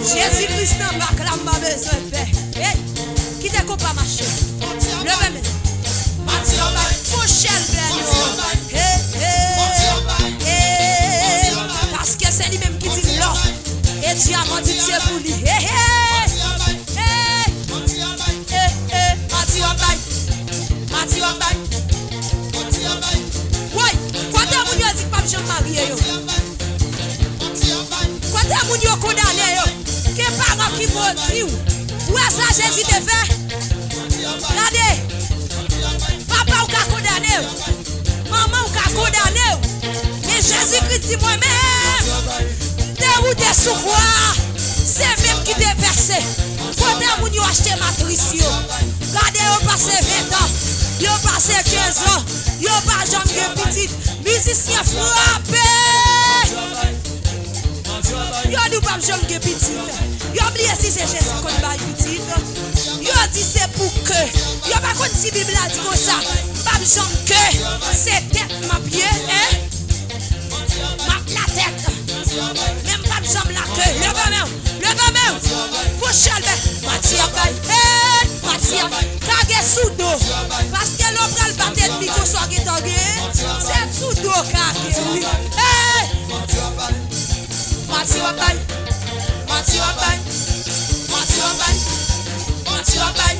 Jésus-Christ n'a pas que la besoin de paix. Hey, qui te coupe à marcher? Levez-moi. Fouchel ben. Hey, hey, hey. Parce que c'est lui-même qui dit non. Et diamant dit c'est pour lui. Hey, hey. Hey. Hey, hey. Mati wabay. Mati wabay. Oui, quand on dit que pas besoin de marier yo. Quand on dit condamné yo. Que parents qui vont dire. Où est ça Jésus te fait? Regardez. Papa ou ka condamné. Maman ou ka condamné. Mais Jésus-Christ dit moi-même. T'es où t'es sous quoi? C'est même qui t'est versé. Quand on a acheté matrice yo. Regardez, on passe 20 ans. Yo passe 15 ans. Yo pas jamais petit. Musicien frappé. Yo nous pas jamais petit. Yo oublié si c'est Jésus qu'on va petit. Yo dit c'est pour que. Yo pas contre si Bible a dit comme ça. Pas jamais que c'est tête ma pied hein. La tête. Même pas jamais la queue. Le même. Faut chalber. Matia bay. Hey, Matia. Kage sous dos. Parce que l'on prend le bâton de micro soit guitare. C'est sous dos kage. Hey. Matia bay. Matia bay. Matia bay. Matia bay. Matia bay.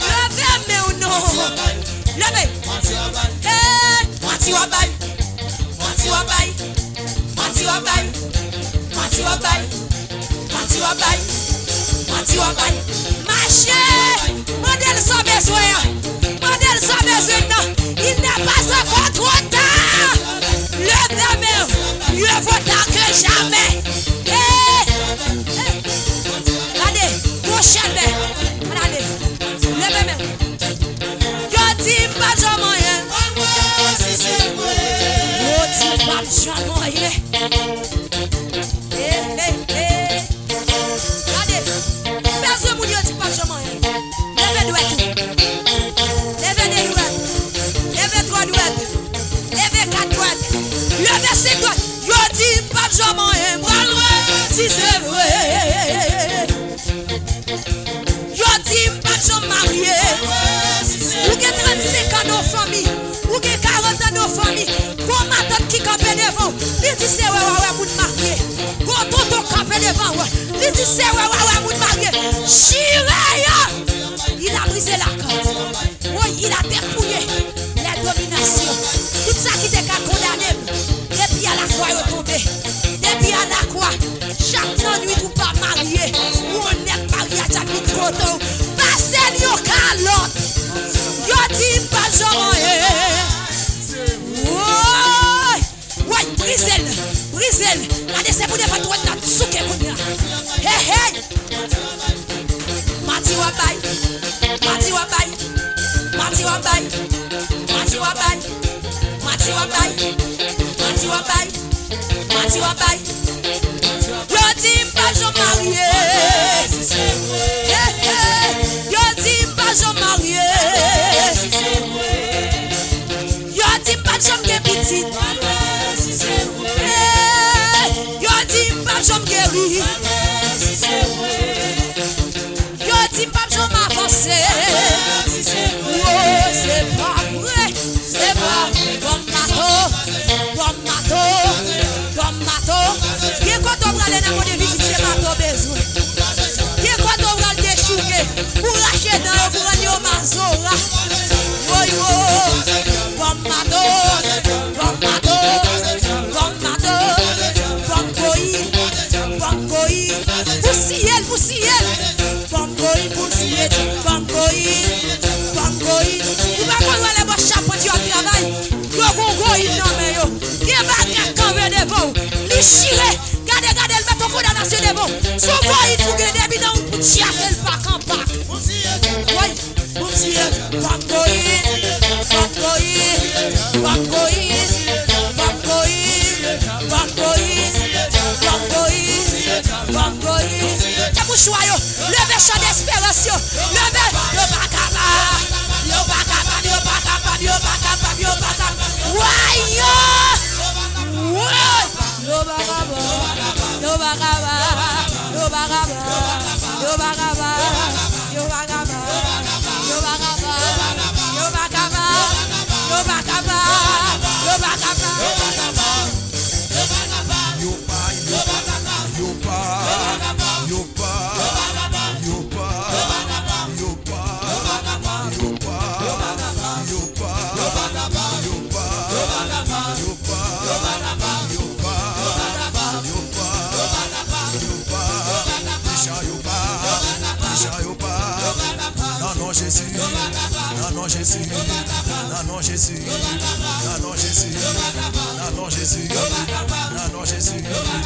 Levez-moi ou non? Levez. Hey. Matia bay. Matia bay. Matia bay. Matia bay. Matia bay. Matia bay. Marchez. Modèle sans besoin. Modèle sans besoin non. Il n'est pas encore trop tard. Levez-moi. Mieux vaut tard que jamais. Regardez. Prochaine. Regardez. Levez-moi. Yo dis pas de moyen. Yo dis pas de moyen. Regardez. Personne ne dit pas de moyen. Levez droite. Levez les droites. Levez trois droites. Levez quatre droites. Levez cinq droites. Yo dis pas de moyen. Si c'est vrai. Yo dis pas de marié. Ou avez 35 ans dans famille. Ou avez 40 ans dans famille. Pour ma tante qui campe devant. Il dit c'est ouais pour marier. Pour tonton campe devant. Il dit c'est ouais pour marier. Chiré. Il a brisé la corde. Oui, il a dépouillé les dominations. Tout ça qui était condamné. Depuis à la croix, il est tombé. Depuis à la croix, chaque nuit, ou pas marié. Ou on est marié à chaque photo. Passez-nous au calotte. Yo dis pas genre. Oui, brisez-le. Regardez, c'est pour des fois de souke. Hey. Mati wabay. Mati wabay. Mati wabay. Mati wabay. Mati wabay. Mati wabay. Mati wabay. Yo dis pas je marié. Yo dis pas je marié. Yo dis pas je petit. Yo dis pas je guéri. Yo dis pas je m'avance. Oh, c'est pas vrai. C'est pas comme mato. Qui est quand on va aller dans mon visite, c'est mato besoin. Qui est quand on va le déchouquer pour lâcher dans le granio mazora. Comme mato. Poussiel. Poussiel. Vous va prendre les bois chapeau du travail. Yo gongo il non mais yo. Qui va camper devant. Li chiré. Gardez le mettre au condamnation devant. Souvent il faut que des bidons pour chiafer le pas en pas. Oui. Poussiel. Levez chant d'espérance. Levez le bacaba. Yo bacaba. Voyons. yo bagaba, yo bagaba, yo bagaba, yo bagaba, yo bagaba, yo bagaba, yo Jésus, non Jésus, non Jésus, non Jésus, non Jésus, non Jésus.